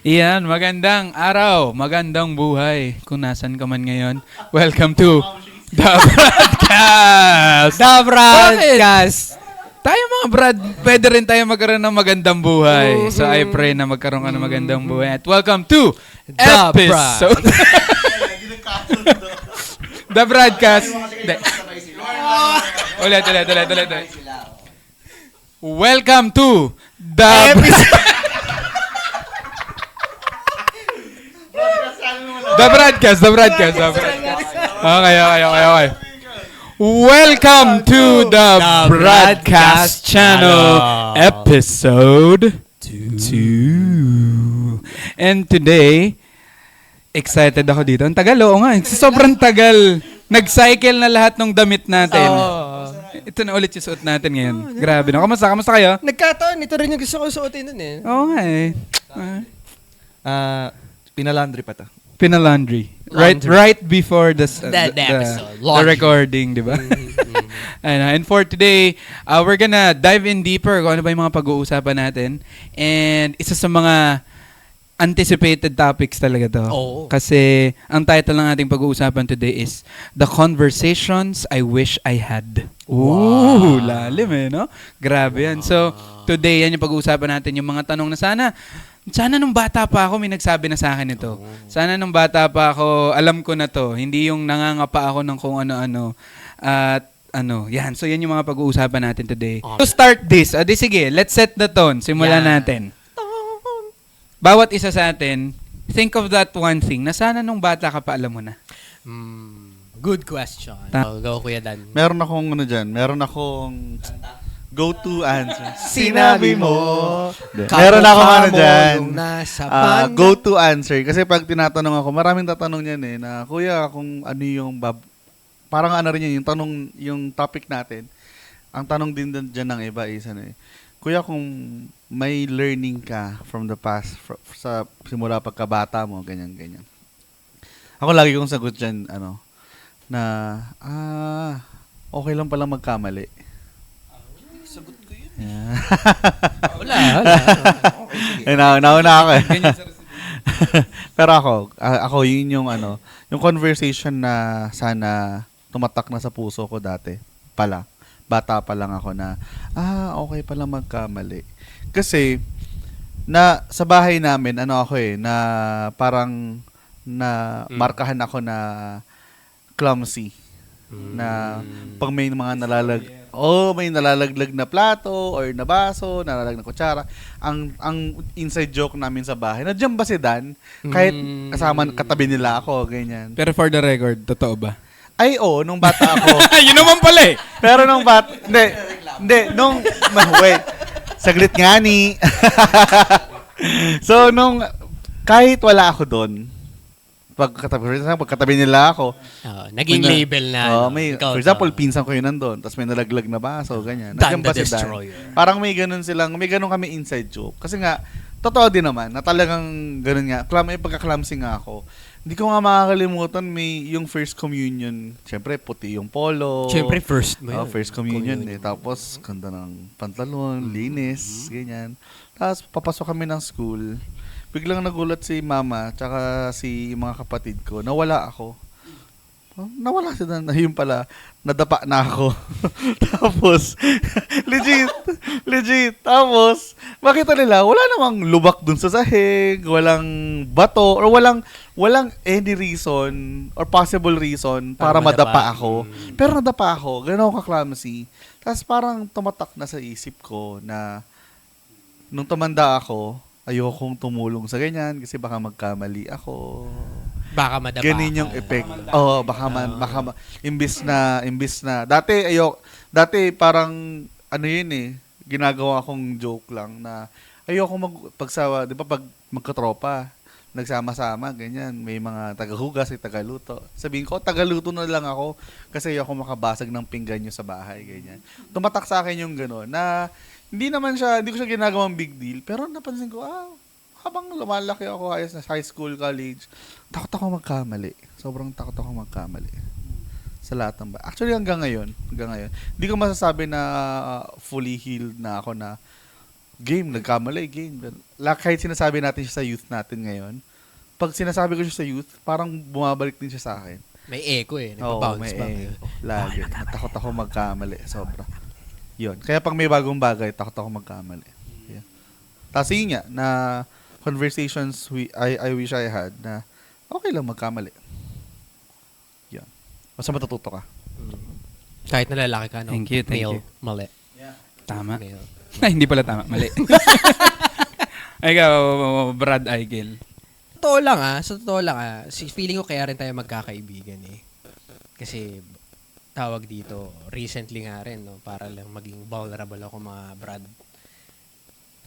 Iyan, magandang araw, magandang buhay. Kung nasan ka man ngayon, welcome to The Broadcast! The Broadcast! Tayo mga Brad, pwede rin tayo magkaroon ng magandang buhay. So I pray na magkaroon ka ng magandang buhay. At welcome to episode... The Broadcast. Ulit. Welcome to The The Broadcast. Okay. Welcome to the Broadcast channel, episode 2. And today, excited ako dito. Ang tagal, oo nga. Sobrang tagal. Nag-cycle na lahat ng damit natin. Ito na ulit yung suot natin ngayon. Grabe na. Kamusta kayo? Nagkataon, ito rin yung gusto ko suotin nun eh. Oo nga eh. Pinalandry pa to. Pinalandry. Right before the recording, di ba? And for today, we're gonna dive in deeper kung ano ba yung mga pag-uusapan natin. And isa sa mga anticipated topics talaga to. Oo. Kasi ang title ng ating pag-uusapan today is The Conversations I Wish I Had. Ooh, lalim eh, no? Grabe yan. So, today yan yung pag-uusapan natin, yung mga tanong na sana nung bata pa ako may nagsabi na sa akin ito. Sana nung bata pa ako, alam ko na to. Hindi yung nangangapa ako ng kung ano-ano. At yan. So, yan yung mga pag-uusapan natin today. To start this, sige, let's set the tone. Simulan natin. Bawat isa sa atin, think of that one thing na sana nung bata ka pa alam mo na. Good question. Go, Kuya Dan. Meron akong go-to answer. Sinabi mo. Meron akong dyan. Go-to answer. Kasi pag tinatanong ako, maraming tatanong yan eh, na kuya, kung ano yung parang ano rin yun, yung topic natin. Ang tanong din dyan ng iba is kuya, kung may learning ka from the past, sa simula pagkabata mo, ganyan. Ako lagi kong sagot dyan, okay lang palang magkamali. Sagot ko yun. Yeah. Wala. Okay, nauna ako eh. Pero ako yun yung conversation na sana tumatak na sa puso ko dati pala. Bata pa lang ako na, okay pala magkamali. Kasi, sa bahay namin, na parang, markahan ako na clumsy. Na, pag may mga may nalalaglag na plato, or na baso, nalalag na kutsara, ang inside joke namin sa bahay, nandiyan ba si Dan? Kahit katabi nila ako, ganyan. Pero for the record, totoo ba? Ay, nung bata ako. Yun naman pala eh. Pero nung wait. Saglit nga ni. So, kahit wala ako doon, pagkatabi nila ako. Naging label na. For example, pinsan ko yun nandun, tapos may nalaglag na baso, ganyan. Dan the Destroyer. Parang may ganun kami inside joke. Kasi nga, totoo din naman, na talagang ganun nga. May pagka-clumsy nga ako. Hindi ko nga makakalimutan, may yung first communion. Siyempre, puti yung polo. Siyempre, first mo yun. First communion. Tapos, ganda ng pantalon, linis, ganyan. Tapos, papasok kami ng school. Biglang nagulat si mama, tsaka si mga kapatid ko, nawala ako. Nawala sila na yun pala, nadapa na ako. Tapos, legit. Tapos, makita nila, wala namang lubak dun sa sahig, walang bato, or walang any reason or possible reason para madapa ako. Pero nadapa ako, gano'n ako ka-clumsy. Tapos parang tumatak na sa isip ko na nung tumanda ako, ayokong tumulong sa ganyan kasi baka magkamali ako. Baka madapa. Ganun yung effect. Baka imbis na dati parang yun eh, ginagawa kong joke lang na ayoko pagsawa, 'di ba, pag magkatropa, nagsama-sama, ganyan, may mga tagahugas, may tagaluto. Sabihin ko, tagaluto na lang ako kasi ayoko makabasag ng pinggan nyo sa bahay, ganyan. Tumatak sa akin yung gano'n na hindi ko siya ginagawang big deal, pero napansin ko, habang lumalaki ako, high school, college, takot ako magkamali. Sobrang takot ako magkamali. Sa lahat ng actually, hanggang ngayon, hindi ko masasabi na fully healed na ako na game, nagkamali, game. Kahit sinasabi natin siya sa youth natin ngayon, pag sinasabi ko siya sa youth, parang bumabalik din siya sa akin. May echo eh. Oo, Nagpa-bounce may back. echo. Lagi. Natakot ako magkamali. Sobra. Yun. Kaya pag may bagong bagay, takot ako magkamali. Yeah. Tapos yun nga, na conversations I wish I had na okay lang magkamali. Yan. Basta matututo ka. Kahit na lalaki ka, no? Thank you, thank Male, you. mali. Tama. Male. Ay, hindi pala tama. Mali. Ikaw, Brad Eigel. Sa totoo lang feeling ko kaya rin tayo magkakaibigan eh. Kasi tawag dito, recently nga rin, no, para lang maging vulnerable ako mga Brad.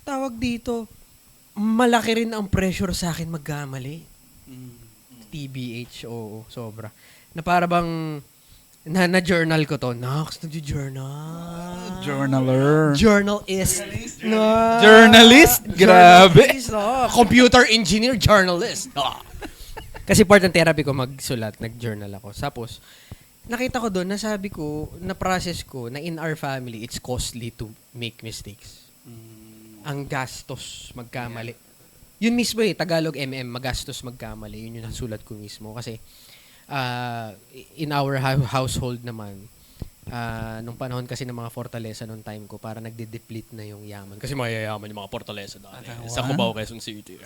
Tawag dito, malaki rin ang pressure sa akin magkamali. TBH, oo, sobra. Na para bang, na-journal ko to. Nox, nag-journal. Journaler. Journalist. No. Journalist? Grabe. Journalist, no. Computer engineer, journalist. No. Kasi part ng therapy ko magsulat, nag-journal ako. Tapos, nakita ko doon, nasabi ko, na-process ko, na in our family, it's costly to make mistakes. Ang gastos magkamali. Yun mismo Tagalog magastos magkamali. Yun yung nasulat ko mismo. Kasi, in our household naman, nung panahon kasi ng mga Fortaleza nung time ko, para nagde-deplete na yung yaman. Kasi mayayaman yung mga Fortaleza dati. Sa Cubao, Quezon City.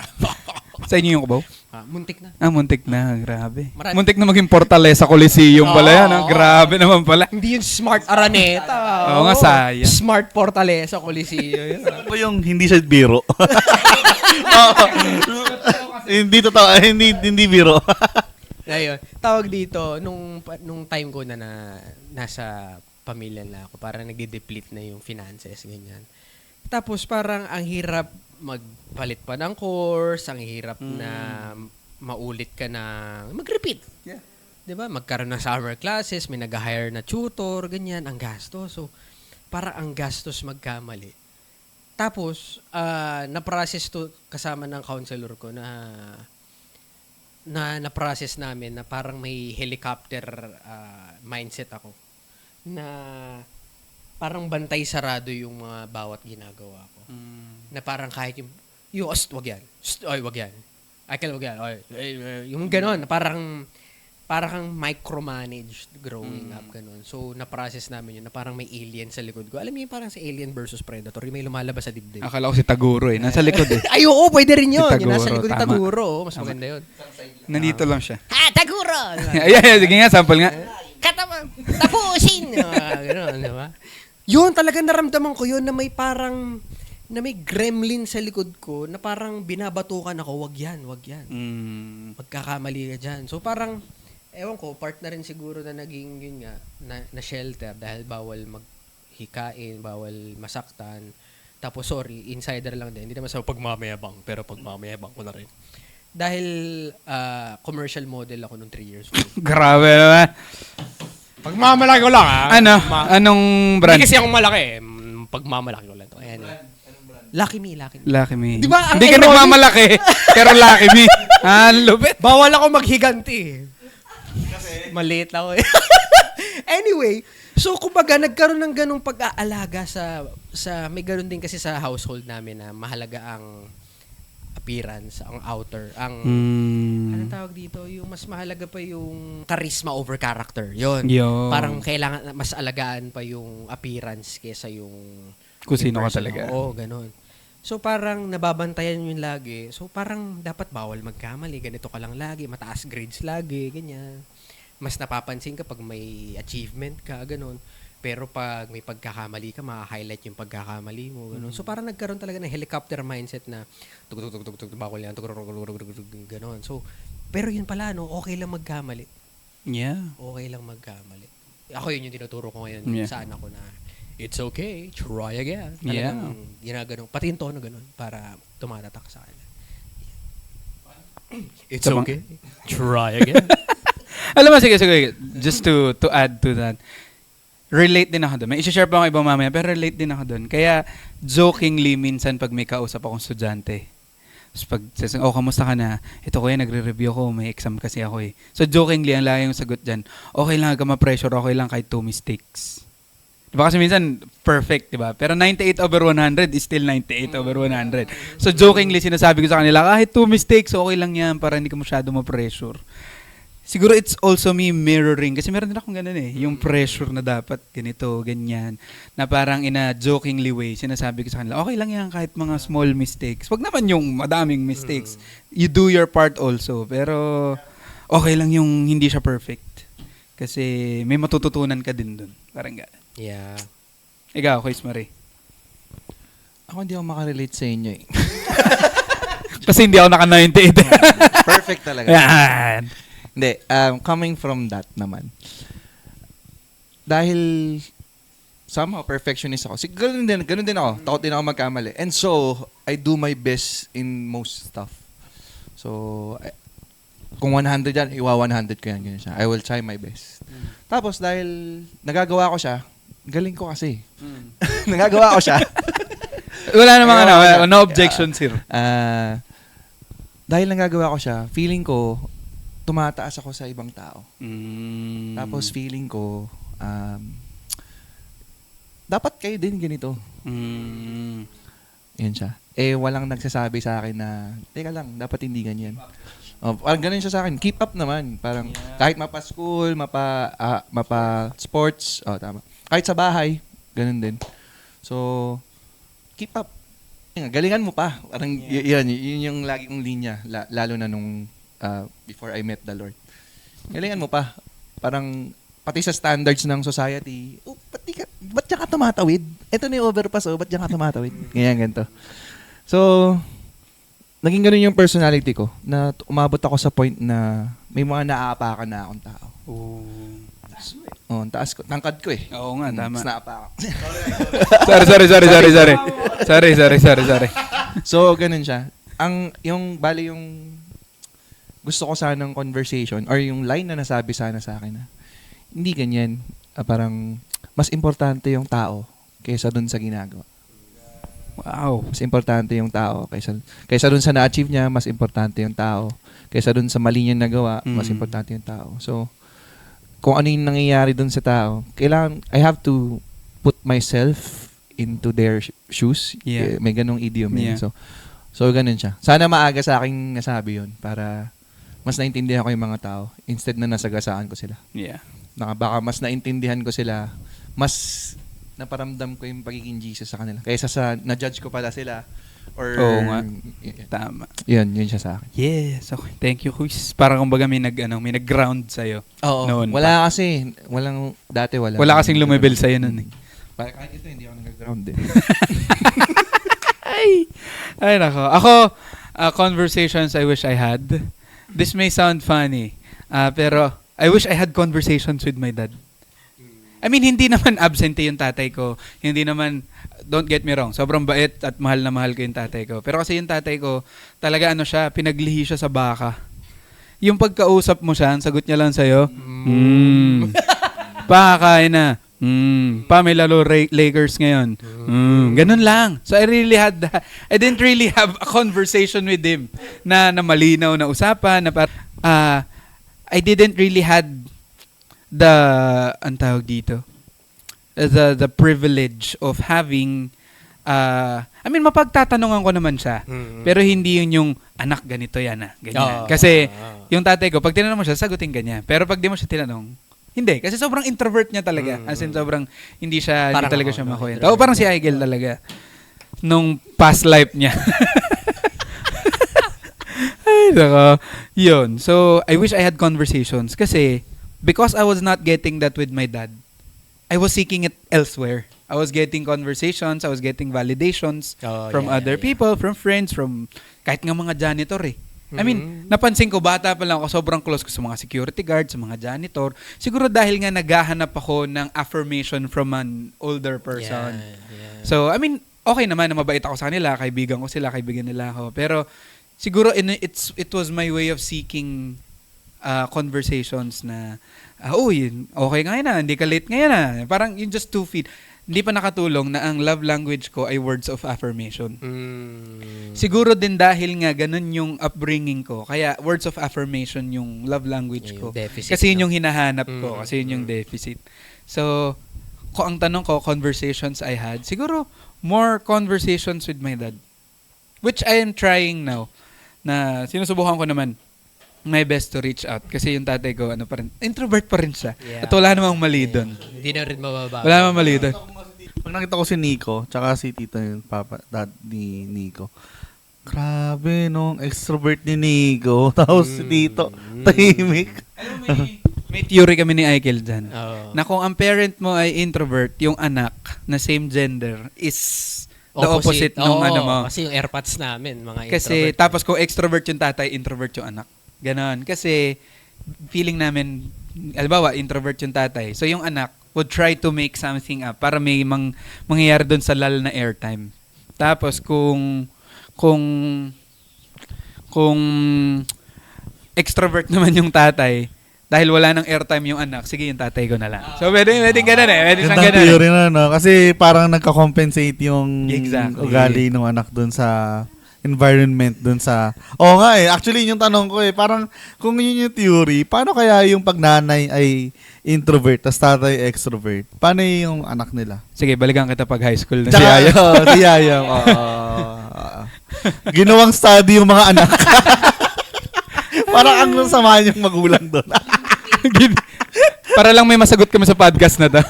Sa inyo yung Cubao? Muntik na. Muntik na. Grabe. Marami. Muntik na maging Fortaleza Coliseum pala yan. Grabe naman pala. Hindi yung Smart Araneta. Oo nga, sayang. Smart Fortaleza Coliseum. Ano po yung hindi siya biro? Hindi totoo, hindi biro. Ayun. Tawag dito, nung time ko na nasa pamilya na ako, parang nagde-deplete na yung finances, ganyan. Tapos parang ang hirap magpalit pa ng course, ang hirap na maulit ka na mag-repeat. Yeah. 'Di ba? Magkaroon ng summer classes, may nag-hire na tutor, ganyan, ang gastos. So, parang ang gastos magkamali. Tapos, na-process to kasama ng counselor ko na-process namin na parang may helicopter mindset ako. Na parang bantay sarado yung mga bawat ginagawa ko. Na parang kahit wag yan. Wag yan. Wag yan. Yung gano'n, parang kang micromanaged growing up, gano'n. So, na-process namin yun, na parang may alien sa likod ko. Alam mo yung parang sa Alien versus Predator, yung may lumalabas sa dibdib. Akala ko si Taguro Nasa likod Ay, oo, pwede rin yun. Si Yung nasa Taguro, likod ni tama. Taguro. Mas maganda yun. Nandito lang siya. Ha, Taguro! Ay, sige nga, sample nga. Tapusin! Gano'n, di ba? Yun, talagang naramdaman ko yun na may parang, na may gremlin sa likod ko na parang binabatukan ako, wag yan. Magkakamali ka dyan. So parang, ewan ko, part na rin siguro na naging yun nga, na shelter dahil bawal maghikain, bawal masaktan. Tapos sorry, insider lang din. Hindi naman sa pagmamayabang, pero pagmamayabang ko na rin. Dahil commercial model ako nung 3 years old. Grabe naman. Pagmamalaki ko lang Anong brand? Hindi kasi ako malaki pagmamalaki ko lang to. Ayan. Lucky Me. Lucky Me. Di ba, ang Hindi ka ironic? nagmamalaki, pero Lucky Me. Lupit. Bawal ako maghiganti. Kasi maliit lang ako. Anyway, so kumbaga nagkaroon ng ganung pag-aalaga sa may ganoon din kasi sa household namin na mahalaga ang appearance, ang outer, ang anong tawag dito, yung mas mahalaga pa yung charisma over character. Yun. Parang kailangan mas alagaan pa yung appearance kaysa yung kung sino ka person. talaga. Oo, ganun. So parang nababantayan yun lagi. So parang dapat bawal magkamali. Ganito ka lang lagi. Mataas grades lagi. Ganyan. Mas napapansin ka pag may achievement ka. Ganun. Pero pag may pagkakamali ka, ma-highlight yung pagkakamali mo. Ganun. So parang nagkaroon talaga ng helicopter mindset na bawal yan. Ganun. So, pero yun pala, no, okay lang magkamali. Yeah. Okay lang magkamali. Ako yun yung tinuturo ko ngayon sa anak ko na it's okay, try again. Talagang ginaganon. Pati yung tono ganun para tumatatak sa akin. It's okay, try again. Alam mo, sige. Just to add to that, relate din ako doon. May isi-share pa ako ibang mamaya, pero relate din ako doon. Kaya, jokingly, minsan pag may kausap akong estudyante, pag kamusta ka na? Ito kuya, nagre-review ko, may exam kasi ako So, jokingly, ang lagi yung sagot dyan, okay lang ka ma-pressure, okay lang kahit 2 mistakes. Diba kasi minsan, perfect, diba? Pero 98/100 is still 98/100. So, jokingly, sinasabi ko sa kanila, kahit 2 mistakes, okay lang yan para hindi ka masyado ma-pressure. Siguro it's also me mirroring, kasi meron din akong ganun yung pressure na dapat ganito, ganyan, na parang in a jokingly way, sinasabi ko sa kanila, okay lang yan kahit mga small mistakes. Wag naman yung madaming mistakes. You do your part also, pero okay lang yung hindi siya perfect. Kasi may matututunan ka din dun. Parang gano'n. Yeah. Ikaw, Chris Marie. Ako hindi ako makarelate sa inyo eh. Kasi hindi ako naka-98. Perfect talaga. Yan. Hindi, coming from that naman. Dahil somehow perfectionist ako. Ganun din ako. Takot din ako magkamali. And so, I do my best in most stuff. So, kung 100 yan, 100 ko yan. Ganyan siya. I will try my best. Tapos, dahil nagagawa ko siya, galing ko kasi. Nagagawa ko siya. Wala namang no objections here. Dahil nagagawa ko siya, feeling ko, tumataas ako sa ibang tao. Tapos feeling ko, dapat kayo din ganito. Yun siya. Walang nagsasabi sa akin na, teka lang, dapat hindi ganyan. Parang ganun siya sa akin. Keep up naman. Parang kahit mapa-school, mapa-sports, tama. Kahit sa bahay, ganun din. So, keep up. Galingan mo pa. Parang yun yung lagi kong linya. Lalo na nung before I met the Lord. Galingan mo pa. Parang pati sa standards ng society, ba't ka tumatawid? Ito na yung overpass, ba't ka tumatawid? Ganyan, ganito. So, naging ganun yung personality ko na umabot ako sa point na may mga naaapakan na akong tao. Taas ko. Tangkad ko eh. Oo nga, tama. Tapos naapakan. Sorry. So, ganun siya. Yung gusto ko sanang conversation or yung line na nasabi sana sa akin na hindi ganyan. Parang mas importante yung tao kaysa dun sa ginagawa. Wow. Mas importante yung tao kaysa dun sa na-achieve niya, mas importante yung tao. Kaysa dun sa mali niya nagawa, mas importante yung tao. So, kung ano yung nangyayari dun sa tao, I have to put myself into their shoes. Yeah. May ganong idiom. Yeah. So, ganun siya. Sana maaga sa akin nasabi yun para mas naintindihan ko yung mga tao instead na nasagasaan ko sila. Yeah. Baka mas naintindihan ko sila, mas naparamdam ko yung pagiging Jesus sa kanila. Kaysa sa na-judge ko pala sila. Oo nga. Tama. Yun siya sa akin. Yes. Okay. Thank you, Chris. Para kumbaga may nag-ground sa'yo. Oo. Noon Wala kasi. Dati wala. Wala kasing lumibel sa'yo nun eh. Kahit ito, hindi ako nag-ground eh. Ay, nako. Ako, conversations I wish I had. This may sound funny, pero I wish I had conversations with my dad. I mean, hindi naman absentee yung tatay ko. Hindi naman, don't get me wrong, sobrang bait at mahal na mahal ko yung tatay ko. Pero kasi yung tatay ko, talaga pinaglihi siya sa baka. Yung pagkausap mo siya, ang sagot niya lang sa'yo, pa, kain na. Pa, may lalo Lakers ngayon. Ganun lang. So I didn't really have a conversation with him na malinaw na usapan. I didn't really had ang tawag dito, the privilege of having, mapagtatanungan ko naman siya. Pero hindi yun yung, anak, ganito yan ganyan. Kasi yung tatay ko, pag tinanong mo siya, sagutin ganyan. Pero pag di mo siya tinanong, hindi. Kasi sobrang introvert niya talaga. As in, sobrang hindi talaga siya makuwento. Parang si Aigel talaga. Nung past life niya. Ay, nako. Yun. So, I wish I had conversations. Kasi, because I was not getting that with my dad, I was seeking it elsewhere. I was getting conversations, I was getting validations from other people, from friends, from kahit nga mga janitor eh. I mean, napansin ko, bata pa lang ako, sobrang close ko sa mga security guard, sa mga janitor. Siguro dahil nga naghahanap ako ng affirmation from an older person. Yeah. So, okay naman na mabait ako sa kanila, kaibigan ko sila, kaibigan nila ako. Pero, siguro it was my way of seeking conversations na, okay ngayon na, hindi ka late ngayon na. Parang yun just to feed. Hindi pa nakatulong na ang love language ko ay words of affirmation. Siguro din dahil nga ganun yung upbringing ko. Kaya words of affirmation yung love language ko. Deficit, kasi yun yung hinahanap ko. Kasi yun yung deficit. So, ang tanong ko, conversations I had, siguro, more conversations with my dad. Which I am trying now. Na sinusubukan ko naman my best to reach out. Kasi yung tatay ko, introvert pa rin siya. Yeah. At wala namang mali doon. Hindi na rin mababa. Wala namang mali doon. Pag nakita ko si Nico, tsaka si tito yung dad ni Nico, grabe, no? Extrovert ni Nico. Tapos si tito, tahimik. Alam mo, may theory kami ni Aikel dyan. Oo. Na kung ang parent mo ay introvert, yung anak na same gender is the opposite nung Oo, ano mo. Kasi yung airpods namin, mga Kasi introvert. tapos kung extrovert yung tatay, introvert yung anak. Ganon. Kasi feeling namin, halimbawa, introvert yung tatay. So yung anak would try to make something up para may mangyayari doon sa lal na airtime. Tapos kung extrovert naman yung tatay, dahil wala nang airtime yung anak, sige yung tatay ko na lang. So pwede ganun eh. Pwede siyang Gandang ganun. theory na, no? Kasi parang nagka-compensate yung Exactly. ugali ng anak dun sa environment dun sa... Oo nga eh. Actually, yung tanong ko eh, parang kung yun yung theory, paano kaya yung pag nanay ay introvert, tas tatay extrovert? Paano yung anak nila? Sige, balikan kita pag high school na si Tsaka, Aya. si Yayang. Ginawang study yung mga anak. Parang ang sama yung magulang doon. Para lang may masagot kami sa podcast na to.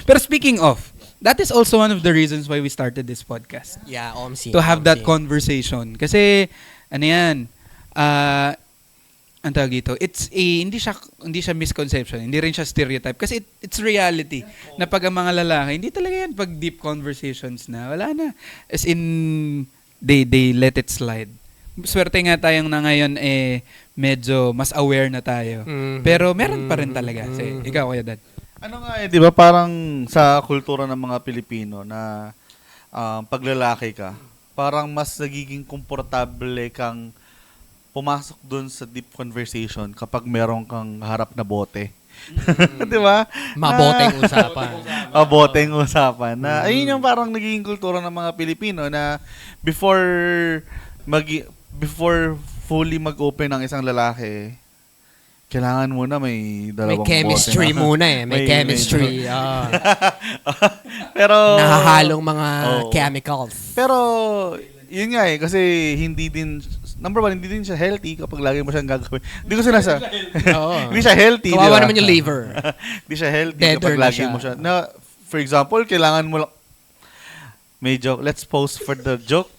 Pero speaking of, that is also one of the reasons why we started this podcast. Yeah, OMC. To have that conversation. Kasi, ano yan, ang tawag dito, hindi siya misconception, hindi rin siya stereotype. Kasi it's reality. Na pag ang mga lalaki, hindi talaga yan pag deep conversations na, wala na. As in, they let it slide. Swerte nga tayong na ngayon medyo mas aware na tayo. Pero meron pa rin talaga. Ikaw, Kuya Dad. Ano nga eh, di ba parang sa kultura ng mga Pilipino na paglalaki ka, parang mas nagiging komportable kang pumasok dun sa deep conversation kapag meron kang harap na bote. Di ba? Maboteng usapan. Maboteng usapan. Na, ayun yung parang nagiging kultura ng mga Pilipino na before fully mag-open ng isang lalaki, kailangan muna may dalawang May chemistry bote na. muna eh. May chemistry. Pero Nahahalong mga Oo. chemicals. Pero yun nga eh kasi hindi din hindi din siya healthy kapag lagi mo siyang gagawin. Hindi ko Oo. hindi siya healthy, Kawawa di ba? naman yung liver. Hindi siya healthy Deader kapag na lagi siya. mo siya. Na, for example, kailangan mo lang may joke. Let's pause for the joke.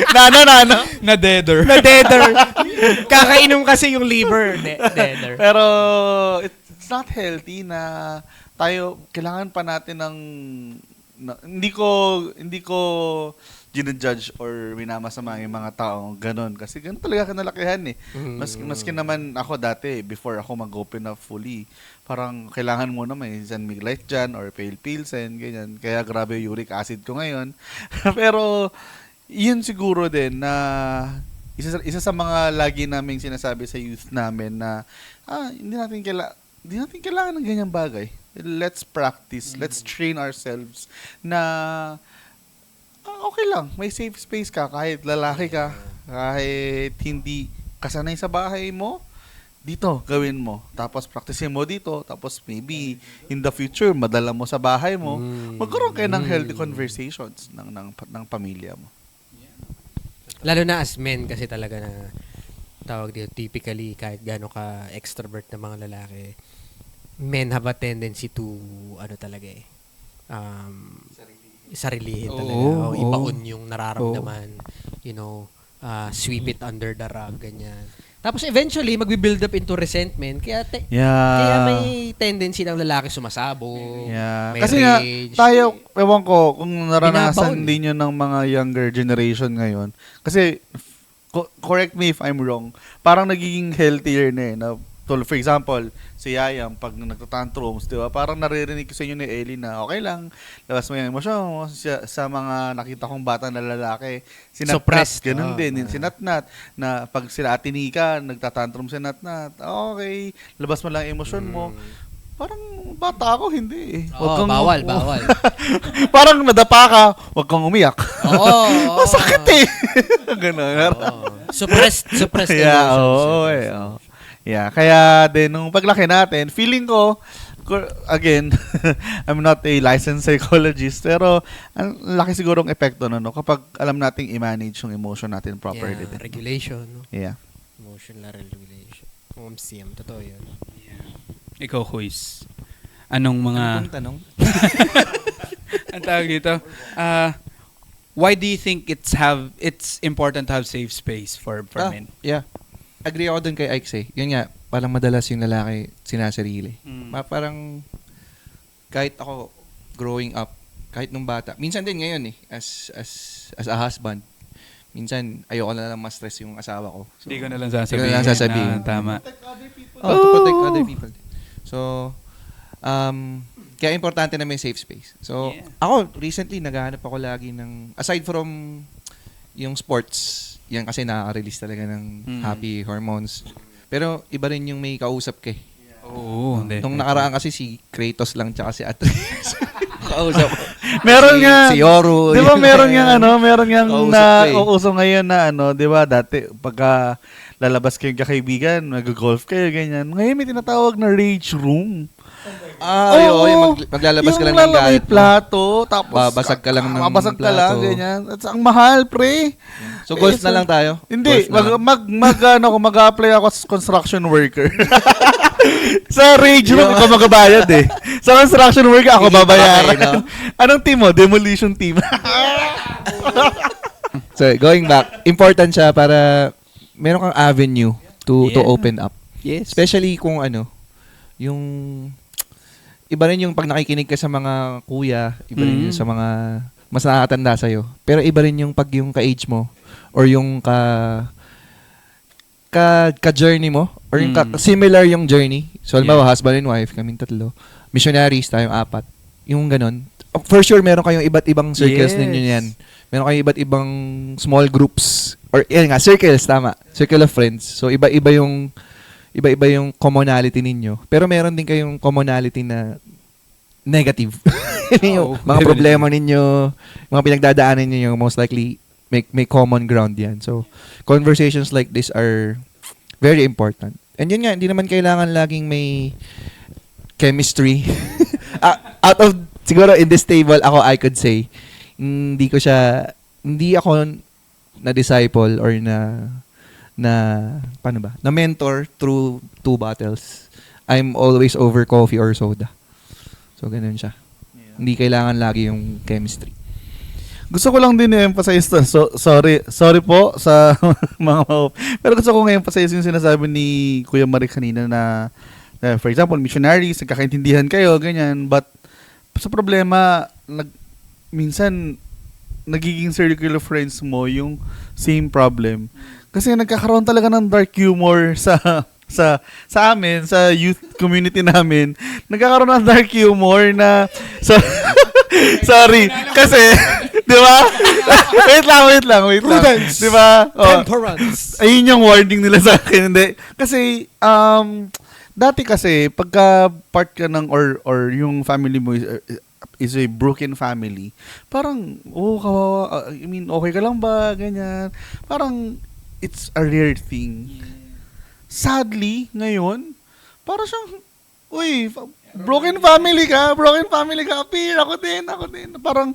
Na deader. Na-deader. Kakainom kasi yung liver. Deader. Pero it's not healthy na tayo kailangan pa natin ng hindi ko ginajudge or minamasama yung mga tao ganun kasi ganun talaga kanalakihan eh. Maski naman ako dati before ako mag-open up fully, parang kailangan mo na may San Light dyan or pale pilsen ganyan. Kaya grabe yung uric acid ko ngayon. Pero yun siguro din na isa sa mga lagi naming sinasabi sa youth namin na hindi natin kailangan ng ganyang bagay. Let's practice. Let's train ourselves na okay lang. May safe space ka kahit lalaki ka. Kahit hindi kasanay sa bahay mo, dito gawin mo. Tapos practicein mo dito. Tapos maybe in the future, madala mo sa bahay mo. Magkaroon kayo ng healthy conversations ng pamilya mo. Lalo na as men kasi talaga na tawag dito, typically kahit gaano ka extrovert na mga lalaki, men have a tendency to sarilihin talaga. O ibaon yung nararamdaman. Sweep it under the rug, ganyan. Tapos eventually, magbi-build up into resentment. Kaya may tendency ng lalaki sumasabog. Yeah. May Kasi nga, rage. tayo, ewan ko, kung naranasan Binabaon. din yun ng mga younger generation ngayon. Kasi, correct me if I'm wrong, parang nagiging healthier na eh. Na, for example, si Yayang, pag nagtatantrums, di ba, parang naririnig ko sa inyo ni Ellie na okay lang, labas mo yung emosyon mo sa mga nakita kong bata na lalaki. Sinatnat, Suppressed. ganun din. Sinatnat, na pag sila atinika, nagtatantrum sinatnat, okay, labas mo lang yung emosyon mo. Parang bata ako, hindi eh. Oo, bawal. Parang nadapa ka, huwag kang umiyak. Oo. Masakit eh. Ganun. Suppressed Yeah, emotions. oo. Yeah, kaya din nung paglaki natin, feeling ko again, I'm not a licensed psychologist, pero ang laki sigurong epekto no kapag alam nating i-manage yung emotion natin properly. Yeah, din. regulation. No? Yeah. Emotional regulation. MCM, totoo yun. Ikaw, Huis. Anong mga... Anong tanong? ang tawag dito? Why do you think it's important to have safe space for men? Yeah. Agree ako dun kay Ike eh. Yun nga, parang madalas yung lalaki sinasarili. Parang kahit ako growing up, kahit nung bata, minsan din ngayon as a husband, minsan ayoko na lang ma-stress yung asawa ko. So, Hindi ko na lang sasabihin. Hindi ko na lang sasabihin. Tama. To protect other people. So, kaya importante na may safe space. So, ako, recently, naghahanap ako lagi ng, aside from yung sports, yan kasi nakaka-release talaga ng happy hormones. Pero, iba rin yung may kausap ka. Oo. Nung nakaraan kasi si Kratos lang tsaka si Atreus. Kausap ko. Meron nga. Si Yoru. Di ba meron yang Kausap na ko eh. uuso ngayon na di ba dati pagka lalabas kayong kakaibigan, mag-golf kayo, ganyan. Ngayon may tinatawag na rage room. Yung maglalabas ka lang ng galit mo. plato, tapos Babasag ka lang ng babasag ka plato. lang, ganyan. At ang mahal, pre. So, golf na lang tayo? Hindi, Golf na lang. mag-apply ako as construction worker. Sa rage room, ikaw magabayad eh. Sa construction worker, ako Hindi pa babayaran. kayo, no? Anong team mo? Demolition team. So, going back, important siya para meron kang avenue to open up. Yes. Especially kung yung iba rin yung pag nakikinig ka sa mga kuya, iba rin yung sa mga mas nakakatanda sa'yo. Pero iba rin yung pag yung ka-age mo or yung ka-journey mo or yung similar yung journey. So, halimbawa, husband and wife, kaming tatlo. Missionaries, tayong 4. Yung ganon. For sure, meron kayong iba't ibang circles ninyo yan. Meron kayong iba't ibang small groups. Or, yan nga, circles, tama. Circle of friends. So, iba-iba yung commonality ninyo. Pero meron din kayong commonality na negative. Yung mga problema ninyo, mga pinagdadaanan ninyo, most likely may common ground yan. So, conversations like this are very important. And yun nga, hindi naman kailangan laging may chemistry. Out of, siguro in this table, I could say, hindi ako na-disciple or na mentor through 2 bottles. I'm always over coffee or soda. So, ganun siya. Hindi kailangan lagi yung chemistry. Gusto ko lang din i-emphasize to. So, sorry po sa mga pero gusto ko i-emphasize yung sinasabi ni Kuya Marie kanina na for example, missionaries, nagkakaintindihan kayo, ganyan. But, sa problema, minsan, nagiging circle of friends mo yung same problem. Kasi nagkakaroon talaga ng dark humor sa amin, sa youth community namin. Nagkakaroon ng dark humor na sorry, kasi di ba? wait lang. Prudence. Di ba? Temperance. Ayun yung warning nila sa akin. Hindi. Kasi dati kasi pagka part ka ng or yung family mo is a broken family, parang kawawa, I mean, okay ka lang ba? Ganyan. Parang it's a rare thing. Sadly, ngayon, parang siyang, broken family ka, appear, ako din. Parang,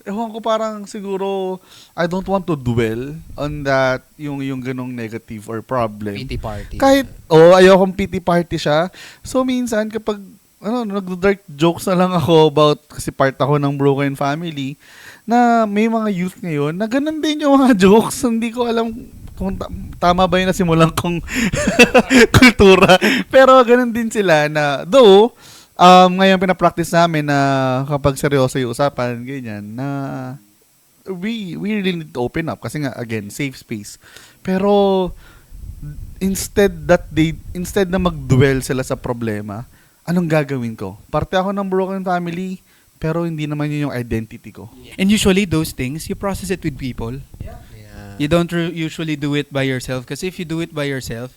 ewan ko parang siguro, I don't want to dwell on that, yung ganong negative or problem. Pity party. Kahit, ayokong pity party siya. So, minsan, kapag, nag-dark jokes na lang ako about, kasi part ako ng broken family, na may mga youth ngayon, na ganun din yung mga jokes. Hindi ko alam kung tama ba yung nasimulan kong kultura. Pero ganun din sila na, though, ngayon pinapractice namin na kapag seryoso yung usapan, ganyan, na we really need to open up. Kasi nga, again, safe space. Pero, instead na mag-dwell sila sa problema, anong gagawin ko? Parte ako ng broken family, pero hindi naman yun yung identity ko. And usually those things, you process it with people. Yeah. You don't usually do it by yourself. Kasi if you do it by yourself,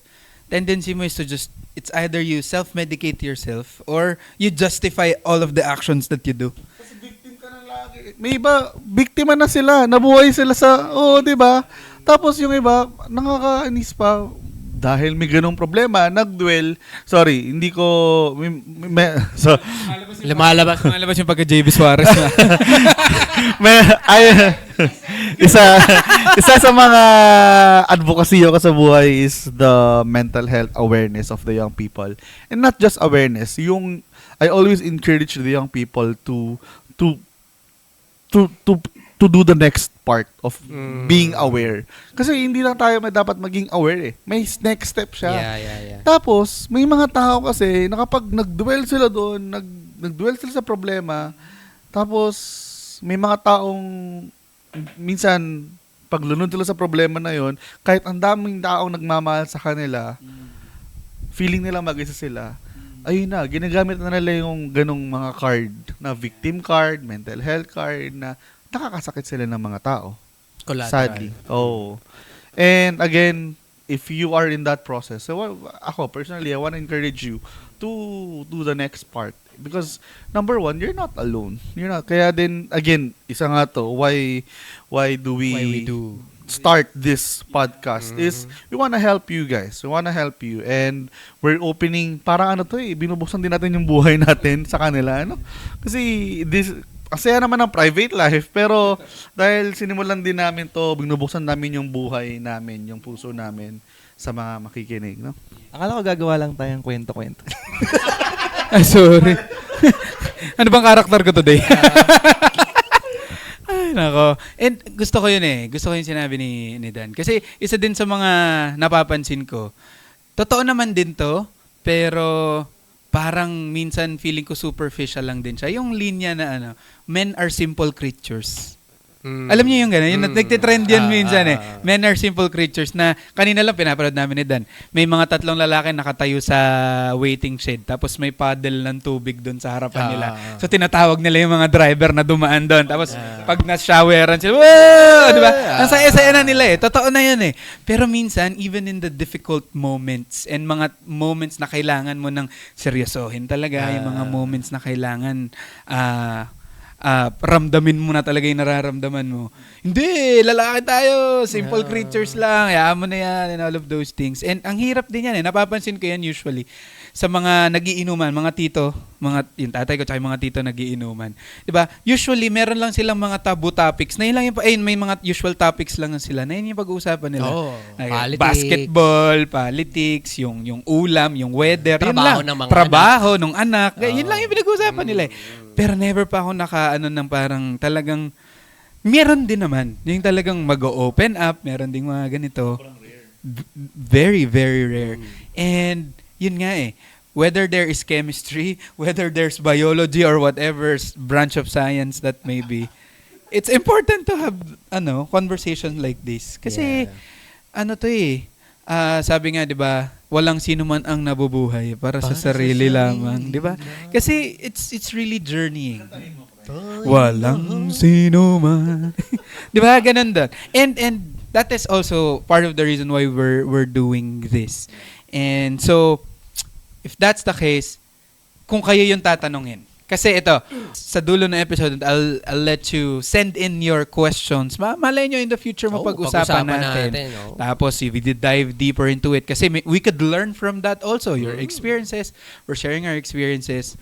tendency mo is to it's either you self-medicate yourself or you justify all of the actions that you do. Kasi victim ka na lagi. May iba, biktima na sila. Nabuhay sila sa, di ba? Tapos yung iba, nakakainis pa. dahil may ganong problema, nag-dwell. Sorry, hindi ko... so, Lumalabas. Lumalabas yung pagka-JB Suarez na. isa sa mga advocacy ko sa buhay is the mental health awareness of the young people. And not just awareness, I always encourage the young people to do the next part of being aware. Kasi hindi lang tayo dapat maging aware eh. May next step siya. Yeah. Tapos, may mga tao kasi na kapag nag-dwell sila doon, nag-dwell sila sa problema, tapos may mga taong minsan paglunod sila sa problema na yon, kahit ang daming taong nagmamahal sa kanila, feeling nila mag-isa sila, ayun na, ginagamit na nila yung ganong mga card, na victim card, mental health card, na nakakasakit sila ng mga tao. Collateral. Sadly. Oh. And again, if you are in that process, so ako personally, I want to encourage you to do the next part. Because number one, you're not alone. You're not. Kaya din, again, isa nga to, why do we do start this podcast is we want to help you guys. We want to help you. And we're opening, parang binubuksan din natin yung buhay natin sa kanila. Ano? Kasi asaya naman ang private life, pero dahil sinimulan din namin to, binubuksan namin yung buhay namin, yung puso namin sa mga makikinig. No? Akala ko gagawa lang tayong kwento-kwento. Sorry. Ano bang karakter ko today? Ay, nako. And gusto ko yun eh. Gusto ko yung sinabi ni Dan. Kasi isa din sa mga napapansin ko. Totoo naman din to, pero parang minsan feeling ko superficial lang din siya. Yung linya na men are simple creatures. Alam niyo yung gano'n? Yung nagtitrend yan minsan eh. Men are simple creatures na kanina lang pinapanood namin ni Dan. May mga 3 lalaki nakatayo sa waiting shed tapos may paddle ng tubig doon sa harapan nila. So tinatawag nila yung mga driver na dumaan doon. Tapos pag na-showeran sila, wow! Diba? Ang saya-saya na nila eh. Totoo na yun eh. Pero minsan, even in the difficult moments and mga moments na kailangan mo ng seryosohin talaga, yung mga moments na kailangan ramdamin mo na talaga yung nararamdaman mo. Hindi, lalaki tayo, simple creatures lang, hayaan mo na yan, and all of those things. And ang hirap din yan eh, napapansin ko yan usually sa mga nagiinuman, mga tito, yung tatay ko tsaka yung mga tito nagiinuman. Diba? Usually, meron lang silang mga taboo topics. Na yun lang may mga usual topics lang sila. Na yun yung pag-uusapan nila. Politics. Basketball, politics, yung ulam, yung weather. Trabaho yun lang. ng mga Trabaho ng anak. Yun lang yung pinag-uusapan nila eh. Pero never pa ako ng parang talagang, meron din naman. Yung talagang mag-open up, meron ding mga ganito. Very, very rare. And, yun nga eh, whether there is chemistry, whether there's biology or whatever branch of science that may be, it's important to have conversation like this. Kasi, sabi nga, di ba, walang sino man ang nabubuhay para sa sarili lamang. Di ba? Kasi, it's really journeying. Walang sino man. Di ba? Ganun doon. And that is also part of the reason why we're doing this. And so, if that's the case, kung kayo yung tatanungin. Kasi ito, sa dulo ng episode, I'll let you send in your questions. Malay nyo in the future mapag-usapan natin. Tapos, if we did dive deeper into it, kasi we could learn from that also. Your experiences, we're sharing our experiences.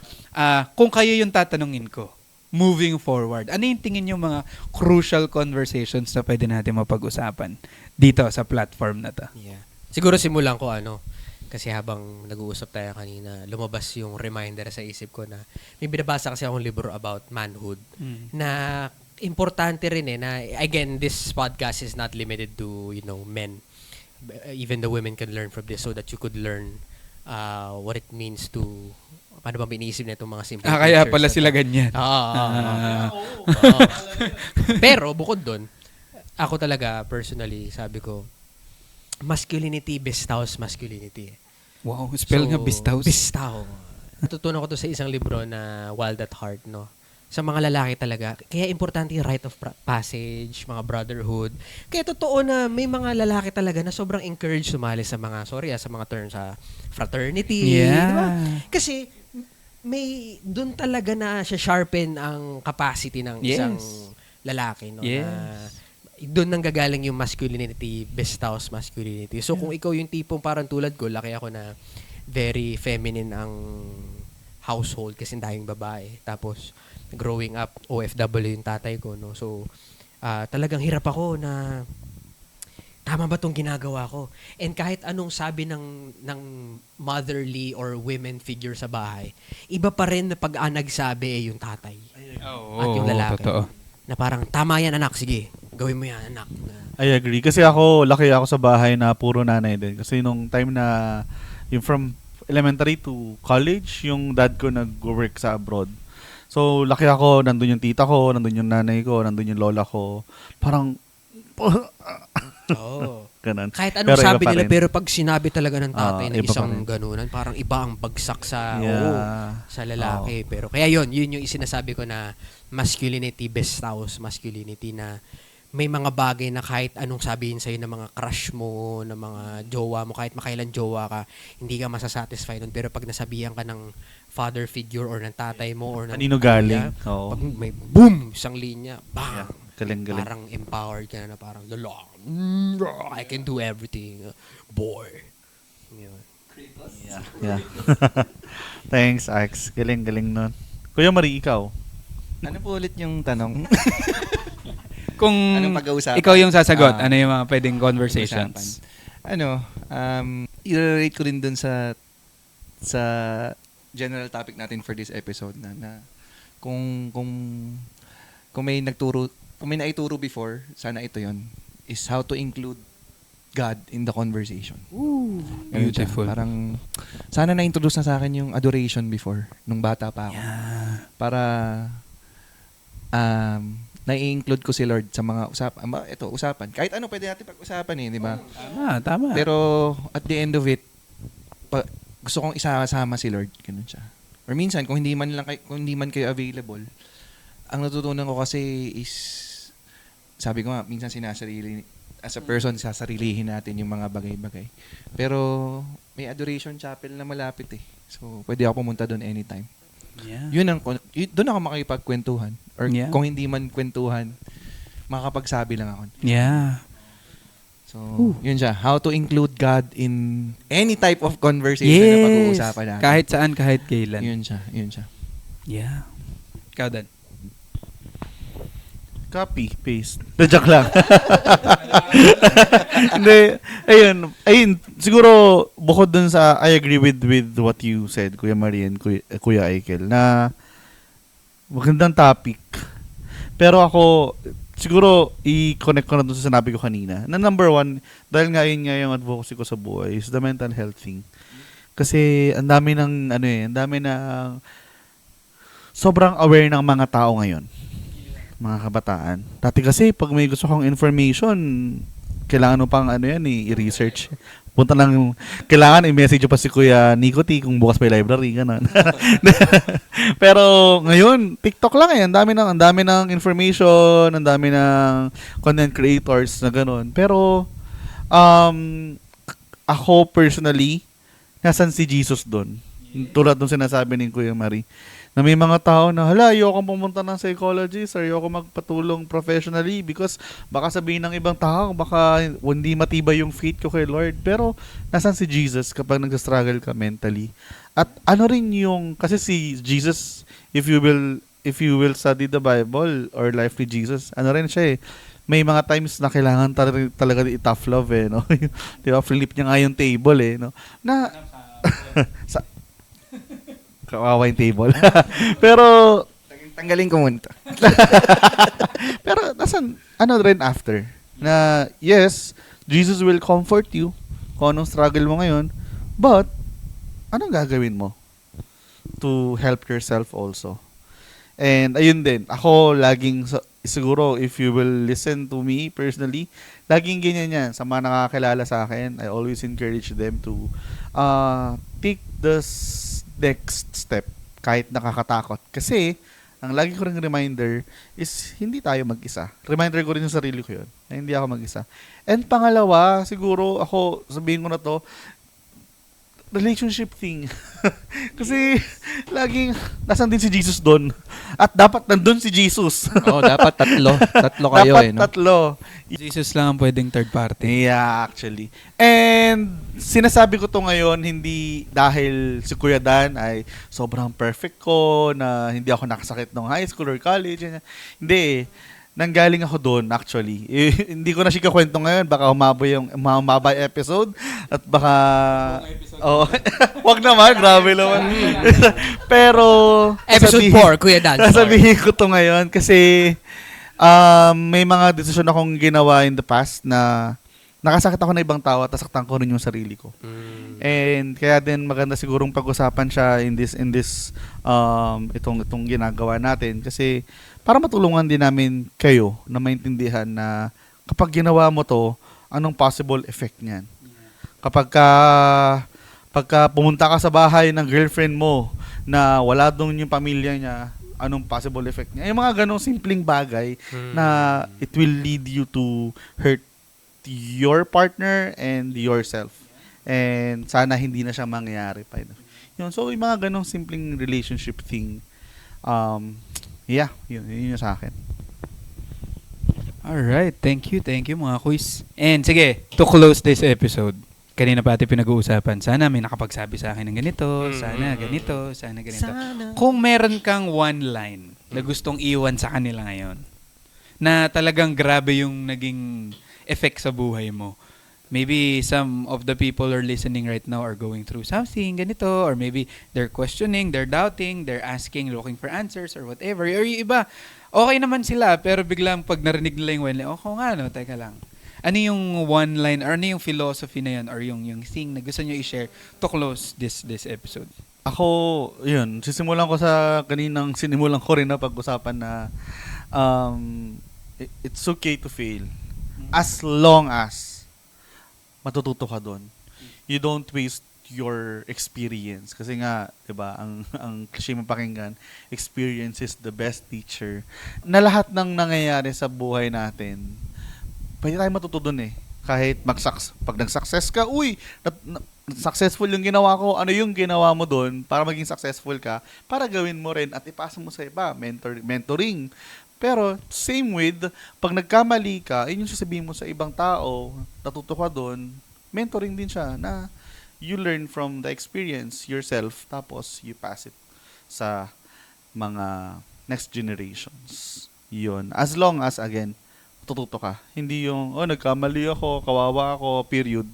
Kung kayo yung tatanungin ko, moving forward, ano yung tingin yung mga crucial conversations na pwede natin mapag-usapan dito sa platform na to? Yeah. Siguro simulan ko kasi habang nag-uusap tayo kanina, lumabas yung reminder sa isip ko na may binabasa kasi akong libro about manhood na importante rin na again, this podcast is not limited to, men. Even the women can learn from this so that you could learn what it means to paano bang iniisip na itong mga simple kaya pala sila ganyan. Pero bukod doon, ako talaga personally, sabi ko, masculinity bestows masculinity. Wow, spell nga bestows. Bestow. Natutunan ko to sa isang libro na Wild at Heart, Sa mga lalaki talaga. Kaya importante yung rite of passage, mga brotherhood. Kaya totoo na may mga lalaki talaga na sobrang encouraged sumali sa mga, sa mga terms sa fraternity. Yeah. Diba? Kasi may doon talaga na siya sharpen ang capacity ng isang lalaki, Yes. na doon nang gagaling yung masculinity, best house masculinity. So kung ikaw yung tipong parang tulad ko, laki ako na very feminine ang household kasi daming babae. Tapos growing up, OFW yung tatay ko, no. So talagang hirap ako na tama ba tong ginagawa ko? And kahit anong sabi ng motherly or women figure sa bahay, iba pa rin na pag nagsabi yung tatay. At yung lalaki. Totoo. Na parang, tama yan anak, sige, gawin mo yan anak. I agree. Kasi laki ako sa bahay na puro nanay din. Kasi nung time na, yung from elementary to college, yung dad ko nag-work sa abroad. So, laki ako, nandun yung tita ko, nandun yung nanay ko, nandun yung lola ko. Parang, Oo. ganun. Kahit anong Pero iba sabi pa nila, rin. pero pag sinabi talaga ng tatay na iba pa isang rin. ganunan, parang iba ang bagsak sa, Yeah. sa lalaki. Pero kaya yun yung sinasabi ko na masculinity, best house masculinity, na may mga bagay na kahit anong sabihin sa'yo ng mga crush mo, ng mga jowa mo, kahit makailan jowa ka, hindi ka masasatisfy nun. Pero pag nasabihan ka ng father figure or ng tatay mo or ng Kanino galing? kuya, Oo. pag may boom, isang linya, bang! Galing-galing. Parang empowered ka na parang lala. I can do everything. Boy. Yun. Yeah. Thanks, Ax. Galing-galing nun. Kuya Marie, ikaw? Ano po ulit yung tanong? Kung Anong pag-uusapan? ikaw yung sasagot, Ah, ano yung mga pwedeng conversations? I-relate ko rin dun sa general topic natin for this episode na kung may naituro before, sana ito yon, is how to include God in the conversation. Ganun siya. Beautiful. Parang sana na-introduce na sa akin yung adoration before nung bata pa ako. Para na-include ko si Lord sa mga usapan. Kahit ano pwede natin pag-usapan di ba? Tama. Pero at the end of it, gusto kong isama si Lord, ganun siya. Or minsan kung hindi man kayo available, ang natutunan ko kasi is, sabi ko nga, minsan as a person, sasarilihin natin yung mga bagay-bagay. Pero may adoration chapel na malapit So pwede ako pumunta doon anytime. Yeah. Doon ako makikipagkwentuhan. Or Yeah. kung hindi man kwentuhan, makakapagsabi lang ako. Yeah. So, yun siya. How to include God in any type of conversation na pag-uusapan natin. Kahit saan, kahit kailan. Yun siya. Yeah. Ikaw, Dan. Copy, paste. Joke lang. Hindi, ayun, siguro bukod dun sa I agree with what you said, Kuya Marie and Kuya Aikel, na magandang topic. Pero ako, siguro i-connect ko na dun sa sinabi ko kanina. Na number one, dahil nga yun nga yung advocacy ko sa buhay, is the mental health thing. Kasi ang dami ng sobrang aware ng mga tao ngayon, mga kabataan. Dati kasi pag may gusto kong information, kailangan mo pang i-research. Kailangan i-message pa si Kuya Nicoti kung bukas pa yung library, gano'n. Pero ngayon, TikTok lang ang dami ng information, ang dami ng content creators na gano'n. Pero ako personally, nasan si Jesus doon? Tulad ng sinasabi ni Kuya Marie, na may mga tao na, ayoko pumunta ng psychologist or ayoko magpatulong professionally because baka sabihin ng ibang tao, baka hindi matibay yung faith ko kay Lord. Pero, nasan si Jesus kapag nag-struggle ka mentally? At ano rin yung, kasi si Jesus, if you will study the Bible or life with Jesus, ano rin siya may mga times na kailangan talaga i-tough love no? Di ba, flip niya nga yung table no? Na, kawawa yung table. Pero, Tanggalin ko muna. pero ano rin after? Na, yes, Jesus will comfort you kung anong struggle mo ngayon, but, anong gagawin mo to help yourself also? And, ayun din, ako laging, siguro, if you will listen to me personally, laging ganyan yan. Sa mga nakakilala sa akin, I always encourage them to take the next step kahit nakakatakot. Kasi, ang lagi ko ring reminder is hindi tayo mag-isa. Reminder ko rin yung sarili ko yun, na hindi ako mag-isa. And pangalawa, siguro ako, sabihin ko na to, relationship thing. Kasi, laging, nasan din si Jesus doon. At dapat nandun si Jesus. Oh, dapat tatlo. Tatlo kayo Dapat no? tatlo. Jesus lang ang pwedeng third party. Yeah, actually. And sinasabi ko to ngayon hindi dahil si Kuya Dan ay sobrang perfect ko na hindi ako nakasakit nung high school or college. Hindi eh. Nanggaling ako doon actually. Hindi ko na siya kwento ngayon. Baka humaba yung episode at baka oh, wag naman, grabe naman. Pero Episode 4, Kuya Dan. sasabihin ko to ngayon kasi may mga desisyon akong ginawa in the past na nakasakit ako na ibang tao at nasaktan ko rin yung sarili ko. And kaya din maganda sigurong pag-usapan siya in this itong ginagawa natin kasi para matulungan din namin kayo na maintindihan na kapag ginawa mo to, anong possible effect niyan. Pagka pumunta ka sa bahay ng girlfriend mo na wala doon yung pamilya niya, anong possible effect niya. Yung mga ganong simpleng bagay na it will lead you to hurt your partner and yourself. And sana hindi na siya mangyayari pa. Yun. So, yung mga ganong simpleng relationship thing, yun yung sa akin. Alright, thank you mga quiz. And sige, to close this episode, kanina pati pinag-uusapan, sana may nakapagsabi sa akin ng ganito, sana ganito, sana ganito. Kung meron kang one line na gustong iwan sa kanila ngayon, na talagang grabe yung naging effect sa buhay mo, maybe some of the people are listening right now are going through something ganito, or maybe they're questioning, they're doubting, they're asking, looking for answers or whatever. Or yung iba, okay naman sila, pero biglang pag narinig nila yung one line, okay nga no, teka lang. Ano yung one line, or ano yung philosophy na yun, or yung thing na gusto nyo i-share to close this episode? Ako, yun, sisimulan ko sa kaninang sinimulan ko rin na pag-usapan na it's okay to fail as long as matututo ka doon. You don't waste your experience. Kasi nga, 'di ba, ang cliche mo pakinggan, experience is the best teacher. Na lahat ng nangyayari sa buhay natin, pwede tayo matuto doon eh. Kahit pag nag-success ka, successful yung ginawa ko, ano yung ginawa mo doon para maging successful ka, para gawin mo rin at ipasa mo sa iba, mentoring. Pero, same with, pag nagkamali ka, yun yung sasabihin mo sa ibang tao, natuto ka doon, mentoring din siya na you learn from the experience yourself, tapos you pass it sa mga next generations. Yun. As long as, again, tututo ka. Hindi yung, nagkamali ako, kawawa ako, period.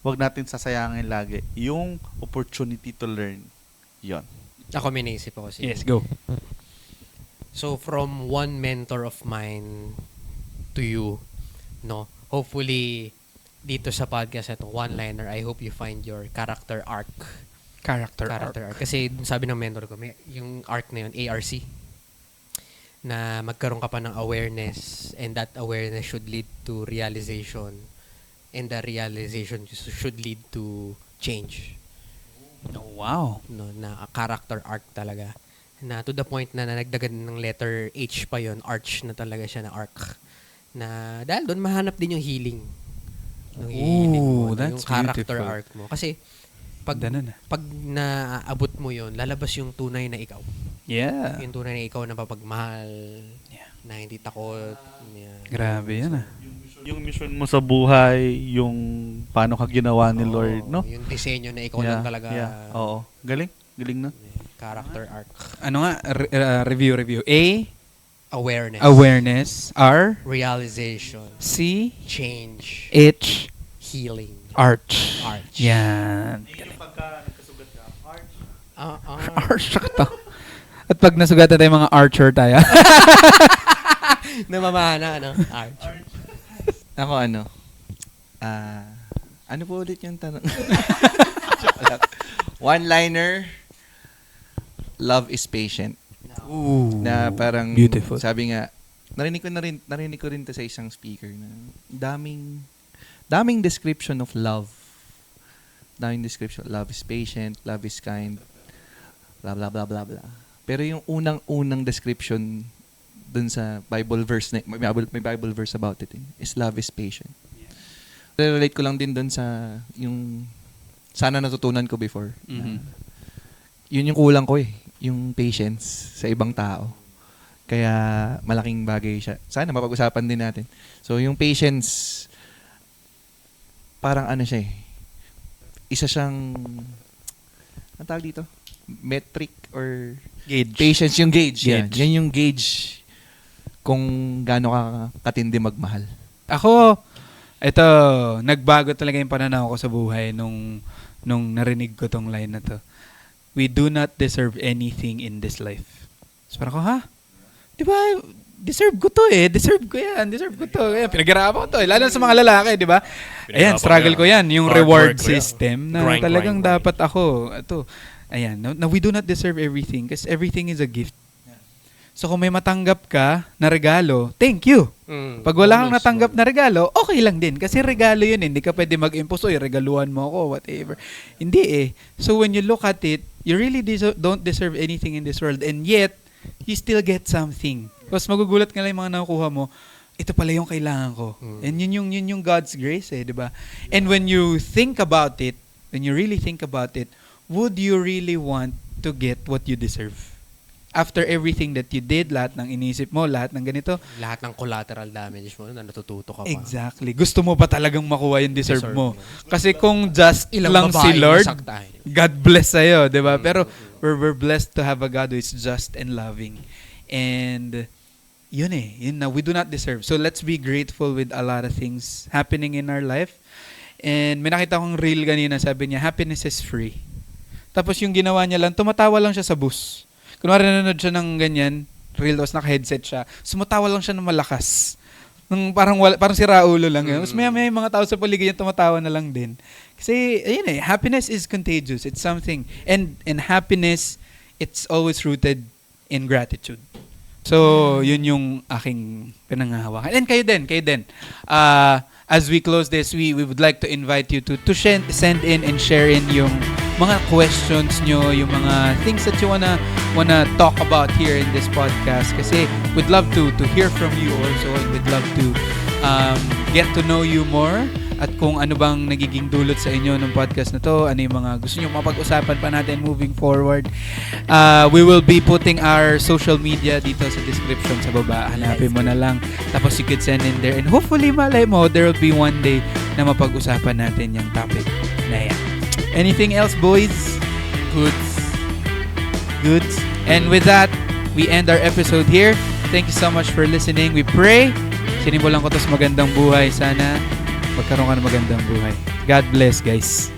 Huwag natin sasayangin lagi yung opportunity to learn. Yun. Ako may naisip ako siya. Yes, go. So from one mentor of mine to you, no, hopefully dito sa podcast itong one-liner, I hope you find your character arc. Character arc. Kasi sabi ng mentor ko, yung arc na yun, ARC, na magkaroon ka pa ng awareness, and that awareness should lead to realization, and the realization should lead to change. Wow. No, na a character arc talaga. Na to the point na nagdagan ng letter H pa yon, arch na talaga siya na arc. Na dahil doon mahanap din yung healing. Yung healing mo, that's yung character beautiful. arc mo. Kasi pag Ganun na. pag naabot mo yon, lalabas yung tunay na ikaw. Yeah. Yung tunay na ikaw na papagmahal, Yeah. na hindi takot. Yeah. Grabe yan Yung mission mo sa buhay, yung paano ka ginawa ni Lord, no? Yung disenyo na ikaw lang talaga. Yeah. Oo. Galing na. Character arc. Ano nga? Review. A, Awareness. awareness. R, Realization. C, Change. H, Healing. arch. Arch. Yan. Yung pagka nagkasugat ka, Arch. Arch to. At pag nasugatan tayo mga archer tayo. Namamana, ano? Arch. Ako ano po ulit yung tanong? One-liner, love is patient. Ooh. Na parang Beautiful. sabi nga, narinig ko rin to sa isang speaker na daming description of love. Daming description. Love is patient, love is kind, blah blah blah blah blah. Pero yung unang description dun sa Bible verse, may Bible verse about it, is love is patient. Relate ko lang din dun sa yung sana natutunan ko before. Mhm. Yun yung kulang ko eh. yung patience sa ibang tao. Kaya malaking bagay siya. Sana mapag-usapan din natin. So yung patience, parang ano siya eh. Isa siyang, ang tawag dito? Metric or Gauge. patience, yung gauge. Yan. Gauge. Yan yung gauge kung gaano ka katindi magmahal. Ako, ito, nagbago talaga yung pananaw ko sa buhay nung narinig ko tong line na to. We do not deserve anything in this life. So parang ako, ha? Di ba? Deserve ko to eh. Deserve ko yan. Deserve ko to. Ayan, pinag-arapan ko to eh. Lalo na sa mga lalaki, di ba? Ayan, struggle ko yan. Yung Hard reward work ko yan. system na Grind, talagang grind, grind. dapat ako. Ito. Ayan. Now, we do not deserve everything because everything is a gift. So kung may matanggap ka na regalo, thank you. Pag wala kang natanggap na regalo, okay lang din. Kasi regalo yun. Hindi ka pwede mag-impose, oy, regaluhan mo ako, whatever. Hindi eh. So when you look at it, you really don't deserve anything in this world. And yet, you still get something. Tapos magugulat ka lang yung mga nakukuha mo, ito pala yung kailangan ko. And yun yung God's grace eh, di ba? And when you think about it, when you really think about it, would you really want to get what you deserve? After everything that you did, lahat ng inisip mo, lahat ng ganito, Lahat ng collateral damage mo na natututo ka pa. exactly. Gusto mo ba talagang makuha yung deserve Deserve mo? mo. Kasi kung just Ilang lang si babae Lord, nasaktan. God bless sa'yo, di ba? Pero we're blessed to have a God who is just and loving. And yun na, we do not deserve. So let's be grateful with a lot of things happening in our life. And may nakita kong reel kanina, sabi niya, happiness is free. Tapos yung ginawa niya lang, tumatawa lang siya sa bus. Kunwari nanonood siya ng ganyan, reel, tapos naka-headset siya, sumatawa lang siya ng malakas. Parang si Raulo lang yun. Tapos may mga tao sa paligid yung tumatawa na lang din. Kasi, ayun happiness is contagious. It's something. And happiness, it's always rooted in gratitude. So, yun yung aking pinanghahawakan. And kayo din. As we close this, we would like to invite you to send in and share in yung mga questions nyo, yung mga things that you wanna talk about here in this podcast. Kasi we'd love to hear from you also, and we'd love to get to know you more. At kung ano bang nagiging dulot sa inyo ng podcast na to, ano yung mga gusto nyo mapag-usapan pa natin moving forward. We will be putting our social media dito sa description sa baba. Hanapin mo na lang. Tapos you could send in there. And hopefully, malay mo, there will be one day na mapag-usapan natin yung topic na yan. Anything else, boys? Goods. And with that, we end our episode here. Thank you so much for listening. We pray. Sinimulan ko to sa magandang buhay. Sana magkaroon ka ng magandang buhay. God bless, guys.